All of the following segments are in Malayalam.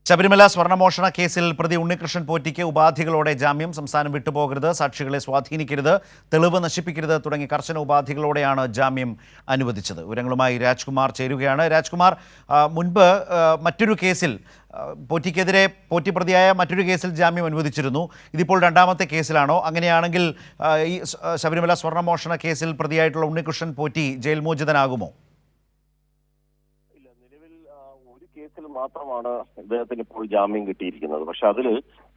ശബരിമല സ്വർണ്ണമോഷണ കേസിൽ പ്രതി ഉണ്ണികൃഷ്ണൻ പോറ്റിക്ക് ഉപാധികളോടെ ജാമ്യം. സംസ്ഥാനം വിട്ടുപോകരുത്, സാക്ഷികളെ സ്വാധീനിക്കരുത്, തെളിവ് നശിപ്പിക്കരുത് തുടങ്ങി കർശന ഉപാധികളോടെയാണ് ജാമ്യം അനുവദിച്ചത്. വിവരങ്ങളുമായി രാജ്കുമാർ ചേരുകയാണ്. രാജ്കുമാർ, മുൻപ് മറ്റൊരു കേസിൽ പോറ്റിക്കെതിരെ പോറ്റി പ്രതിയായ മറ്റൊരു കേസിൽ ജാമ്യം അനുവദിച്ചിരുന്നു. ഇതിപ്പോൾ രണ്ടാമത്തെ കേസിലാണോ? അങ്ങനെയാണെങ്കിൽ ഈ ശബരിമല സ്വർണ്ണമോഷണ കേസിൽ പ്രതിയായിട്ടുള്ള ഉണ്ണികൃഷ്ണൻ പോറ്റി ജയിൽ മോചിതനാകുമോ? ഒരു കേസിൽ മാത്രമാണ് ഇദ്ദേഹത്തിന് ഇപ്പോൾ ജാമ്യം കിട്ടിയിരിക്കുന്നത്. പക്ഷെ അതില്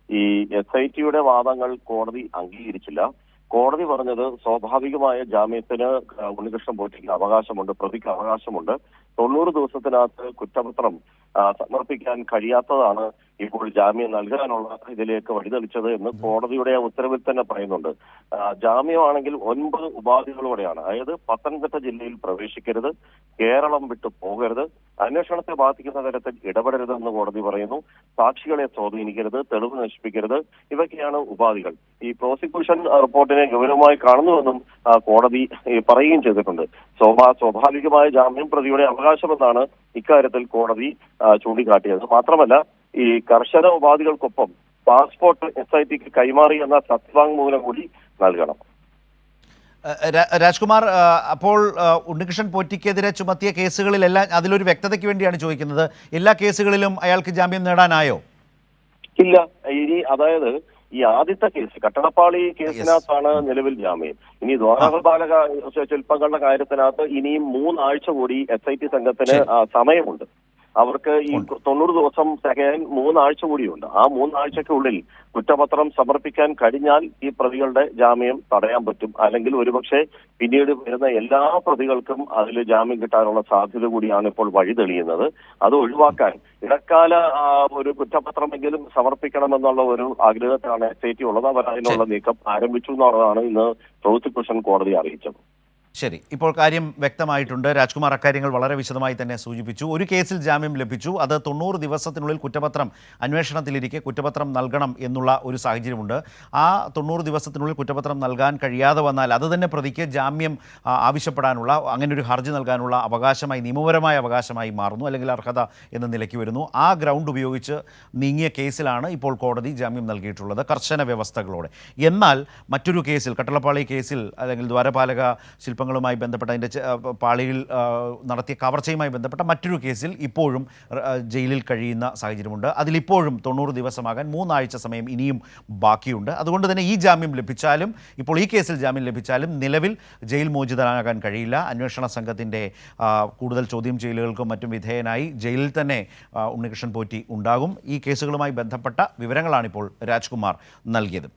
ഈ SITയുടെ വാദങ്ങൾ കോടതി അംഗീകരിച്ചില്ല. കോടതി പറഞ്ഞത് സ്വാഭാവികമായ ജാമ്യത്തിന് ഉണ്ണികൃഷ്ണൻ പോറ്റിക്ക് അവകാശമുണ്ട്, പ്രതിക്ക് അവകാശമുണ്ട്. 90 ദിവസത്തിനകത്ത് കുറ്റപത്രം സമർപ്പിക്കാൻ കഴിയാത്തതാണ് ഇപ്പോൾ ജാമ്യം നൽകാനുള്ള ഇതിലേക്ക് വഴിതെളിച്ചത് എന്ന് കോടതിയുടെ ഉത്തരവിൽ തന്നെ പറയുന്നുണ്ട്. ജാമ്യമാണെങ്കിൽ 9 ഉപാധികളോടെയാണ്. അതായത് പത്തനംതിട്ട ജില്ലയിൽ പ്രവേശിക്കരുത്, കേരളം വിട്ടു പോകരുത്, അന്വേഷണത്തെ ബാധിക്കുന്ന തരത്തിൽ ഇടപെടരുതെന്ന് കോടതി പറയുന്നു, സാക്ഷികളെ സ്വാധീനിക്കരുത്, തെളിവ് നശിപ്പിക്കരുത്, ഇവയൊക്കെയാണ് ഉപാധികൾ. ഈ പ്രോസിക്യൂഷൻ റിപ്പോർട്ടിനെ ഗൗരവമായി കാണുന്നുവെന്നും കോടതി പറയുകയും ചെയ്തിട്ടുണ്ട്. സ്വാഭാവികമായ ജാമ്യം പ്രതിയുടെ അവകാശമെന്നാണ് ഇക്കാര്യത്തിൽ കോടതി ചൂണ്ടിക്കാട്ടിയത്. മാത്രമല്ല, ഈ കർശന ഉപാധികൾക്കൊപ്പം പാസ്പോർട്ട് SITക്ക് കൈമാറി എന്ന സത്യവാങ്മൂലം കൂടി നൽകണം. രാജ്കുമാർ, അപ്പോൾ ഉണ്ണികൃഷ്ണൻ പോറ്റിക്കെതിരെ ചുമത്തിയ കേസുകളിലെല്ലാം അതിലൊരു വ്യക്തതയ്ക്ക് വേണ്ടിയാണ് ചോദിക്കുന്നത്. എല്ലാ കേസുകളിലും അയാൾക്ക് ജാമ്യം നേടാനായോ? ഇല്ല. ഇനി അതായത് ഈ ആദ്യത്തെ കേസ് കട്ടളപ്പാളി കേസിനകത്താണ് നിലവിൽ ജാമ്യം. ഇനി ദ്വാരപാലക ശില്പങ്ങളുടെ കാര്യത്തിനകത്ത് ഇനിയും 3 ആഴ്ച കൂടി SIT സംഘത്തിന് സമയമുണ്ട്. അവർക്ക് ഈ 90 ദിവസം തികയാൻ 3 ആഴ്ച കൂടിയുണ്ട്. ആ 3 ആഴ്ചക്കുള്ളിൽ കുറ്റപത്രം സമർപ്പിക്കാൻ കഴിഞ്ഞാൽ ഈ പ്രതികളുടെ ജാമ്യം തടയാൻ പറ്റും. അല്ലെങ്കിൽ ഒരുപക്ഷെ പിന്നീട് വരുന്ന എല്ലാ പ്രതികൾക്കും അതിൽ ജാമ്യം കിട്ടാനുള്ള സാധ്യത കൂടിയാണ് ഇപ്പോൾ വഴി തെളിയുന്നത്. അത് ഒഴിവാക്കാൻ ഇടക്കാല ഒരു കുറ്റപത്രമെങ്കിലും സമർപ്പിക്കണമെന്നുള്ള ഒരു ആഗ്രഹത്തിലാണ് SIT ഉള്ളത്. അവർ അതിനുള്ള നീക്കം ആരംഭിച്ചു എന്നുള്ളതാണ് ഇന്ന് പ്രോസിക്യൂഷൻ കോടതി അറിയിച്ചത്. ശരി, ഇപ്പോൾ കാര്യം വ്യക്തമായിട്ടുണ്ട്. രാജ്കുമാർ അക്കാര്യങ്ങൾ വളരെ വിശദമായി തന്നെ സൂചിപ്പിച്ചു. ഒരു കേസിൽ ജാമ്യം ലഭിച്ചു, അത് 90 ദിവസത്തിനുള്ളിൽ കുറ്റപത്രം അന്വേഷണത്തിലിരിക്കെ കുറ്റപത്രം നൽകണം എന്നുള്ള ഒരു സാഹചര്യമുണ്ട്. ആ 90 ദിവസത്തിനുള്ളിൽ കുറ്റപത്രം നൽകാൻ കഴിയാതെ വന്നാൽ അത് തന്നെ പ്രതിക്ക് ജാമ്യം ആവശ്യപ്പെടാനുള്ള, അങ്ങനെ ഒരു ഹർജി നൽകാനുള്ള അവകാശമായി, നിയമപരമായ അവകാശമായി മാറുന്നു, അല്ലെങ്കിൽ അർഹത എന്ന നിലയ്ക്ക് വരുന്നു. ആ ഗ്രൗണ്ട് ഉപയോഗിച്ച് നീങ്ങിയ കേസിലാണ് ഇപ്പോൾ കോടതി ജാമ്യം നൽകിയിട്ടുള്ളത്, കർശന വ്യവസ്ഥകളോടെ. എന്നാൽ മറ്റൊരു കേസിൽ, കട്ടളപ്പാളി കേസിൽ അല്ലെങ്കിൽ ദ്വാരപാലക ശില്പങ്ങളുമായി ബന്ധപ്പെട്ട അതിൻ്റെ പാളിയിൽ നടത്തിയ കവർച്ചയുമായി ബന്ധപ്പെട്ട മറ്റൊരു കേസിൽ ഇപ്പോഴും ജയിലിൽ കഴിയുന്ന സാഹചര്യമുണ്ട്. അതിലിപ്പോഴും 90 ദിവസമാകാൻ 3 ആഴ്ച സമയം ഇനിയും ബാക്കിയുണ്ട്. അതുകൊണ്ട് തന്നെ ഈ ജാമ്യം ലഭിച്ചാലും, ഇപ്പോൾ ഈ കേസിൽ ജാമ്യം ലഭിച്ചാലും നിലവിൽ ജയിൽ മോചിതനാകാൻ കഴിയില്ല. അന്വേഷണ സംഘത്തിൻ്റെ കൂടുതൽ ചോദ്യം ചെയ്യലുകൾക്കും മറ്റും വിധേയനായി ജയിലിൽ തന്നെ ഉണ്ണികൃഷ്ണൻ പോറ്റി ഉണ്ടാകും. ഈ കേസുകളുമായി ബന്ധപ്പെട്ട വിവരങ്ങളാണിപ്പോൾ രാജ്കുമാർ നൽകിയത്.